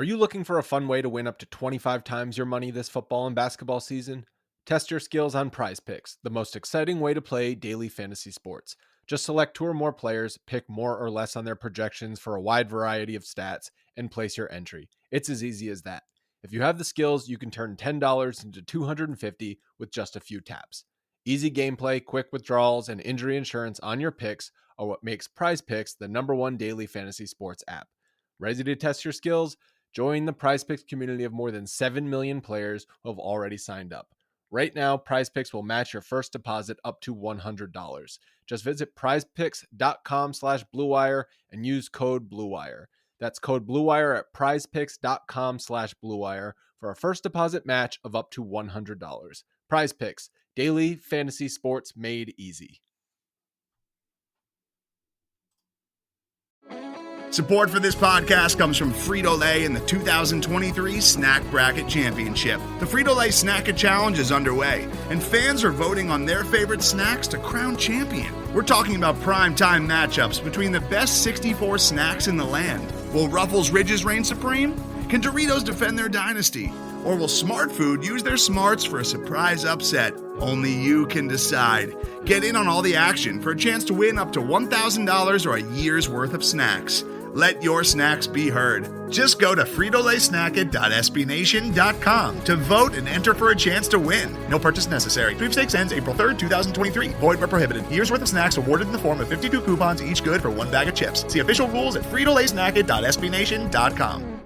Are you looking for a fun way to win up to 25 times your money this football and basketball season? Test your skills on Prize Picks, the most exciting way to play daily fantasy sports. Just select two or more players, pick more or less on their projections for a wide variety of stats, and place your entry. It's as easy as that. If you have the skills, you can turn $10 into $250 with just a few taps. Easy gameplay, quick withdrawals, and injury insurance on your picks are what makes Prize Picks the #1 daily fantasy sports app. Ready to test your skills? Join the PrizePicks community of more than 7 million players who have already signed up. Right now, PrizePicks will match your first deposit up to $100. Just visit prizepicks.com/bluewire and use code BLUEWIRE. That's code BLUEWIRE at prizepicks.com/bluewire for a first deposit match of up to $100. PrizePicks, daily fantasy sports made easy. Support for this podcast comes from Frito-Lay and the 2023 Snack Bracket Championship. The Frito-Lay Snack Challenge is underway, and fans are voting on their favorite snacks to crown champion. We're talking about primetime matchups between the best 64 snacks in the land. Will Ruffles Ridges reign supreme? Can Doritos defend their dynasty? Or will Smart Food use their smarts for a surprise upset? Only you can decide. Get in on all the action for a chance to win up to $1,000 or a year's worth of snacks. Let your snacks be heard. Just go to fritolaysnacket.sbnation.com to vote and enter for a chance to win. No purchase necessary. Sweepstakes ends April 3rd, 2023. Void where prohibited. Year's worth of snacks awarded in the form of 52 coupons, each good for one bag of chips. See official rules at fritolaysnacket.sbnation.com.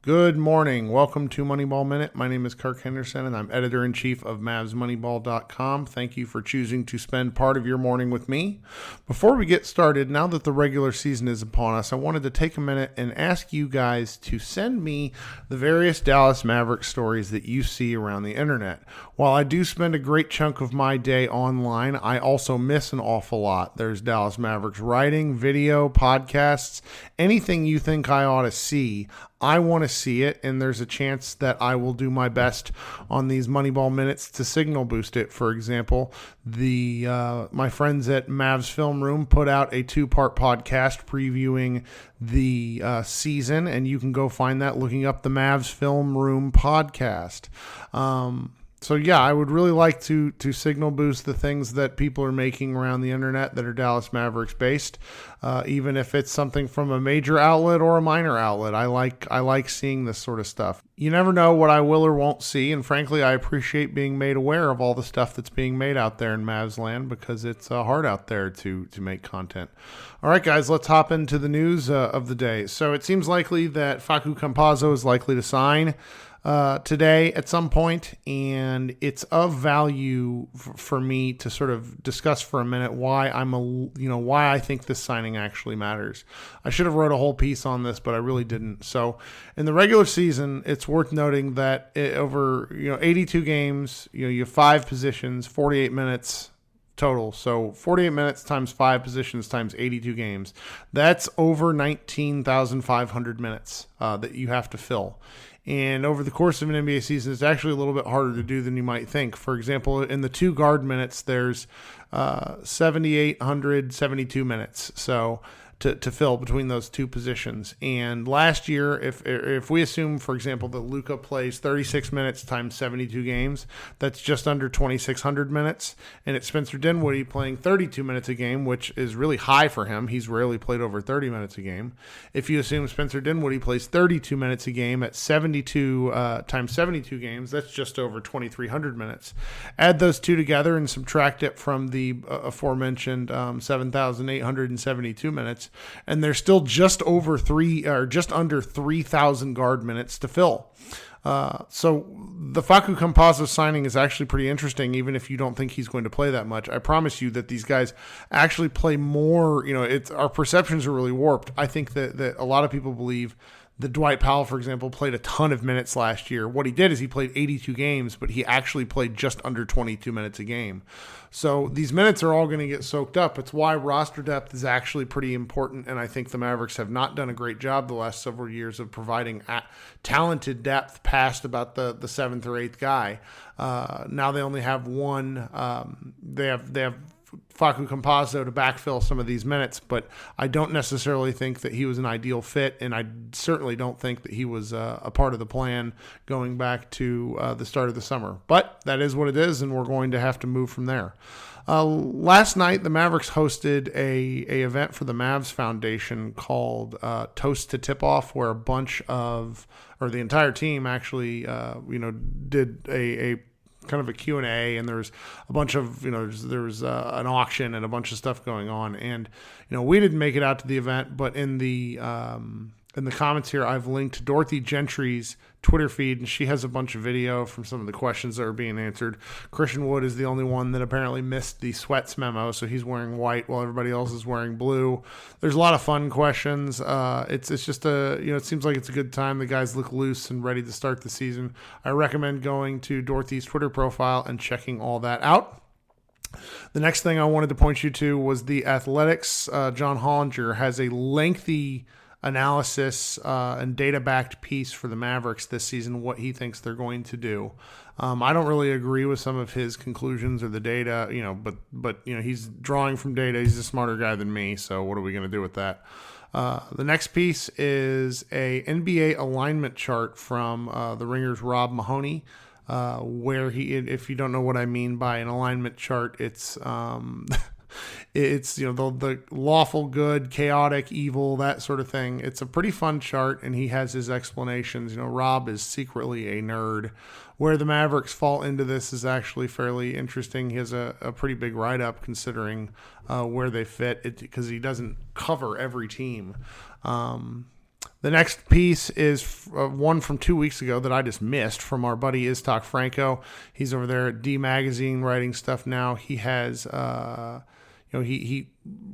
Good morning. Welcome to Moneyball Minute. My name is Kirk Henderson, and I'm editor-in-chief of MavsMoneyball.com. Thank you for choosing to spend part of your morning with me. Before we get started, now that the regular season is upon us, I wanted to take a minute and ask you guys to send me the various Dallas Mavericks stories that you see around the internet. While I do spend a great chunk of my day online, I also miss an awful lot. There's Dallas Mavericks writing, video, podcasts, anything you think I ought to see. I want to see it, and there's a chance that I will do my best on these Moneyball Minutes to signal boost it. For example, my friends at Mavs Film Room put out a 2-part podcast previewing the season, and you can go find that looking up the Mavs Film Room podcast. So yeah, I would really like to signal boost the things that people are making around the internet that are Dallas Mavericks based, even if it's something from a major outlet or a minor outlet. I like seeing this sort of stuff. You never know what I will or won't see, and frankly, I appreciate being made aware of all the stuff that's being made out there in Mavs land because it's hard out there to make content. All right, guys, let's hop into the news of the day. So it seems likely that Campazzo is likely to sign today at some point, and it's of value for me to sort of discuss for a minute why why I think this signing actually matters. I should have wrote a whole piece on this, but I really didn't. So in the regular season, it's worth noting that over 82 games, you have 5 positions, 48 minutes total. So 48 minutes times 5 positions times 82 games. That's over 19,500 minutes that you have to fill. And over the course of an NBA season, it's actually a little bit harder to do than you might think. For example, in the 2 guard minutes, there's 7,872 minutes. So to fill between those 2 positions. And last year, if we assume, for example, that Luka plays 36 minutes times 72 games, that's just under 2,600 minutes. And it's Spencer Dinwiddie playing 32 minutes a game, which is really high for him. He's rarely played over 30 minutes a game. If you assume Spencer Dinwiddie plays 32 minutes a game at 72 times 72 games, that's just over 2,300 minutes. Add those 2 together and subtract it from the aforementioned 7,872 minutes. And there's still just under 3,000 guard minutes to fill. So the Campazzo signing is actually pretty interesting, even if you don't think he's going to play that much. I promise you that these guys actually play more. Our perceptions are really warped. I think that a lot of people believe that Dwight Powell, for example, played a ton of minutes last year. What he did is he played 82 games, but he actually played just under 22 minutes a game. So these minutes are all going to get soaked up. It's why roster depth is actually pretty important, and I think the Mavericks have not done a great job the last several years of providing talented depth past about the 7th or 8th guy. Now they only have one. They have Facu Campazzo to backfill some of these minutes, but I don't necessarily think that he was an ideal fit, and I certainly don't think that he was a part of the plan going back to the start of the summer. But that is what it is, and we're going to have to move from there. Last night, the Mavericks hosted a event for the Mavs Foundation called Toast to Tipoff, where the entire team actually, did a kind of a Q&A, and there's a bunch of, there was an auction and a bunch of stuff going on. And, we didn't make it out to the event, but in the comments here, I've linked Dorothy Gentry's Twitter feed, and she has a bunch of video from some of the questions that are being answered. Christian Wood is the only one that apparently missed the sweats memo, so he's wearing white while everybody else is wearing blue. There's a lot of fun questions. It's just it seems like it's a good time. The guys look loose and ready to start the season. I recommend going to Dorothy's Twitter profile and checking all that out. The next thing I wanted to point you to was the Athletics. John Hollinger has a lengthy analysis and data-backed piece for the Mavericks this season, what he thinks they're going to do. I don't really agree with some of his conclusions or the data, but he's drawing from data. He's a smarter guy than me, so what are we going to do with that? The next piece is a NBA alignment chart from the Ringer's Rob Mahoney, where if you don't know what I mean by an alignment chart, it's the lawful good, chaotic evil, that sort of thing. It's a pretty fun chart, and he has his explanations. Rob is secretly a nerd. Where the Mavericks fall into this is actually fairly interesting. He has a pretty big write-up considering where they fit, because he doesn't cover every team. The next piece is one from 2 weeks ago that I just missed from our buddy Iztok Franco. He's over there at D Magazine writing stuff now. He has he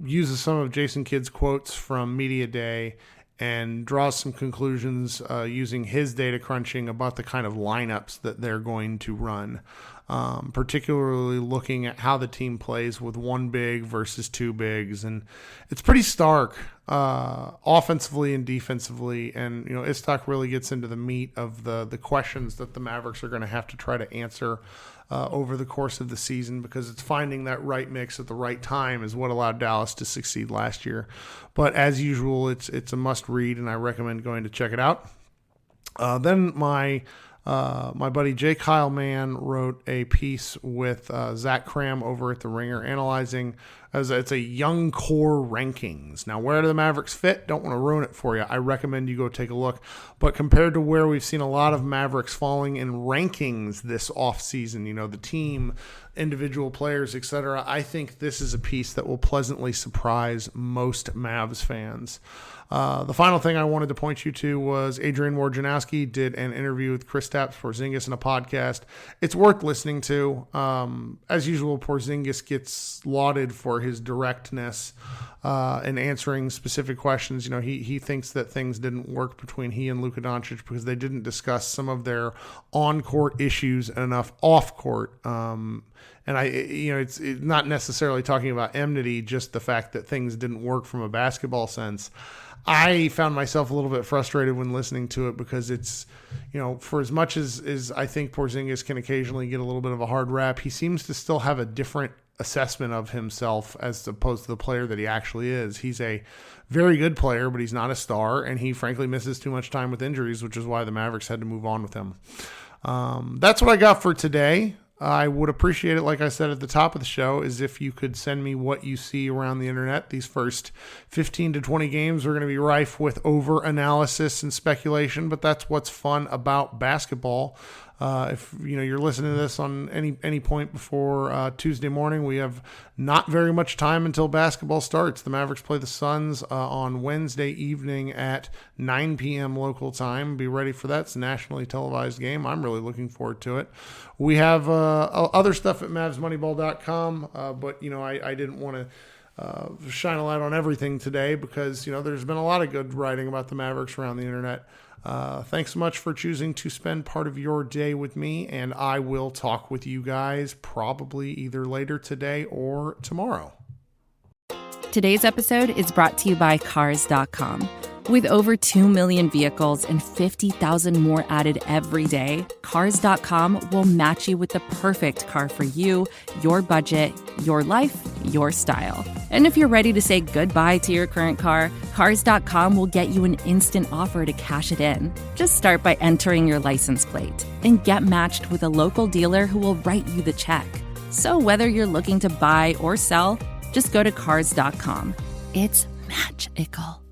uses some of Jason Kidd's quotes from Media Day and draws some conclusions using his data crunching about the kind of lineups that they're going to run, particularly looking at how the team plays with one big versus two bigs. And it's pretty stark offensively and defensively. And, Iztok really gets into the meat of the questions that the Mavericks are going to have to try to answer over the course of the season, because it's finding that right mix at the right time is what allowed Dallas to succeed last year. But as usual, it's a must read, and I recommend going to check it out. Then my buddy Jay Kyle Mann wrote a piece with Zach Cram over at The Ringer analyzing it's a young core rankings. Now, where do the Mavericks fit? Don't want to ruin it for you. I recommend you go take a look. But compared to where we've seen a lot of Mavericks falling in rankings this offseason, the team, individual players, etc., I think this is a piece that will pleasantly surprise most Mavs fans. The final thing I wanted to point you to was Adrian Wojnarowski did an interview with Kristaps Porzingis in a podcast. It's worth listening to. As usual, Porzingis gets lauded for his directness in answering specific questions. He thinks that things didn't work between he and Luka Doncic because they didn't discuss some of their on-court issues enough off-court. And it's not necessarily talking about enmity, just the fact that things didn't work from a basketball sense. I found myself a little bit frustrated when listening to it because it's, for as much as I think Porzingis can occasionally get a little bit of a hard rap, he seems to still have a different assessment of himself as opposed to the player that he actually is. He's a very good player, but he's not a star, and he frankly misses too much time with injuries, which is why the Mavericks had to move on with him. That's what I got for today. I would appreciate it, like I said at the top of the show, is if you could send me what you see around the internet. These first 15 to 20 games are going to be rife with over-analysis and speculation, but that's what's fun about basketball. If you're listening to this on any point before Tuesday morning, we have not very much time until basketball starts. The Mavericks play the Suns on Wednesday evening at 9 p.m. local time. Be ready for that. It's a nationally televised game. I'm really looking forward to it. We have other stuff at MavsMoneyball.com, but I didn't want to shine a light on everything today because there's been a lot of good writing about the Mavericks around the internet. Thanks so much for choosing to spend part of your day with me, and I will talk with you guys probably either later today or tomorrow. Today's episode is brought to you by Cars.com. With over 2 million vehicles and 50,000 more added every day, Cars.com will match you with the perfect car for you, your budget, your life, your style. And if you're ready to say goodbye to your current car, Cars.com will get you an instant offer to cash it in. Just start by entering your license plate and get matched with a local dealer who will write you the check. So whether you're looking to buy or sell, just go to Cars.com. It's magical.